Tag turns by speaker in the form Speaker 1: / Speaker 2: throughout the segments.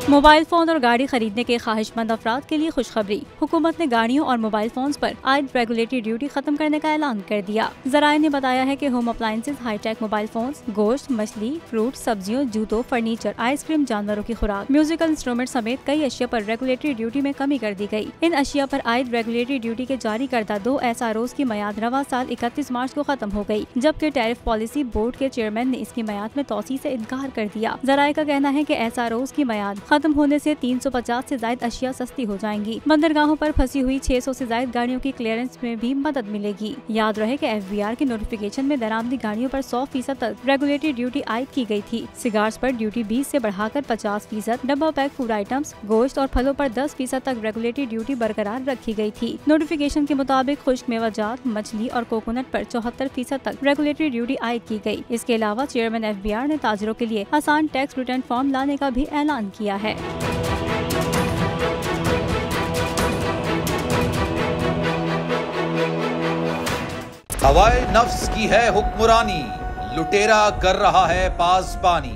Speaker 1: Mobile phone और गाड़ी खरीदने के ख्वाहिशमंद अफराद के लिए खुशखबरी। हुकूमत ने गाड़ियों और मोबाइल फोन्स पर आयद रेगुलेटरी ड्यूटी खत्म करने का ऐलान कर दिया। ज़राए ने बताया है कि home appliances, hightech mobile phones, गोश्त, मछली, फ्रूट, सब्जियों, जूतों, फर्नीचर, आइसक्रीम, जानवरों की खुराक, म्यूजिकल इंस्ट्रूमेंट समेत कई अशिया पर रेगुलेटरी ड्यूटी में कमी कर दी गई। इन अशिया पर आयद रेगुलेटरी ड्यूटी के जारी करदा 2 SROs की मयाद रवा साल 31 मार्च को खत्म हो गई, जबकि टैरिफ पॉलिसी बोर्ड के चेयरमैन ने इसकी मयाद में तौसी से इनकार कर दिया। ज़राए का कहना है कि SROs की मयाद खत्म होने से 350 से ज्यादा अशिया सस्ती हो जाएंगी। बंदरगाहों पर फंसी हुई 600 से ज्यादा गाड़ियों की क्लियरेंस में भी मदद मिलेगी। याद रहे कि FBR के नोटिफिकेशन में दरामदी गाड़ियों पर 100% तक रेगुलेटरी ड्यूटी आयद की गई थी। सिगार्स पर ड्यूटी 20 से बढ़ाकर 50%, डब्बा पैक फूड आइटम्स, गोश्त और फलों पर 10% तक रेगुलेटरी ड्यूटी बरकरार रखी गई थी। नोटिफिकेशन के मुताबिक खुश्क मेवाजात, मछली और कोकोनट पर 74% तक रेगुलेटरी ड्यूटी आयद की गई। इसके अलावा चेयरमैन FBR ने ताजरों के लिए आसान टैक्स रिटर्न फॉर्म लाने का भी ऐलान किया है।
Speaker 2: हवाए नफ्स की है हुक्मरानी, लुटेरा कर रहा है पासबानी।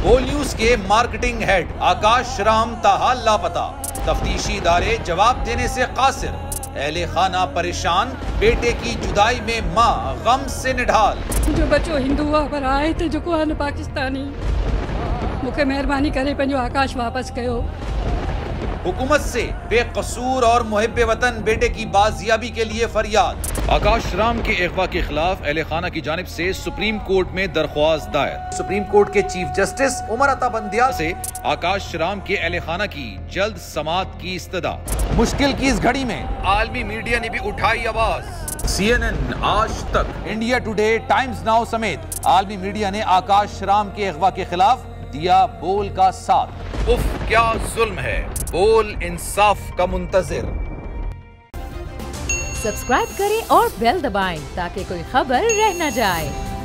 Speaker 2: बोल न्यूज के मार्केटिंग हेड आकाश राम ताहाल लापता, तफ्तीशी इदारे जवाब देने से कासिर। अहले खाना परेशान, बेटे की जुदाई में माँ गम से निढाल।
Speaker 3: जो बच्चो हिंदू पर आए थे जो को पाकिस्तानी, मुझे मेहरबानी करे पंहिंजो आकाश वापस कयो।
Speaker 2: हुकूमत से बेकसूर और मुहिब्बे वतन बेटे की बाजियाबी के लिए फरियाद। आकाश राम के अगवा के खिलाफ अहले खाना की जानिब से सुप्रीम कोर्ट में दरख्वास्त दायर। सुप्रीम कोर्ट के चीफ जस्टिस उमर अता बंदिया से आकाश राम के अहले खाना की जल्द समाअत की इस्तदा। मुश्किल की इस घड़ी में आलमी मीडिया ने भी उठाई आवाज। CNN, आज तक, इंडिया टुडे, टाइम्स नाउ समेत आलमी मीडिया ने आकाश राम के अगवा के खिलाफ दिया बोल का साथ। उफ क्या जुल्म है, बोल इंसाफ का मुंतजिर।
Speaker 4: सब्सक्राइब करें और बेल दबाएं ताकि कोई खबर रह न जाए।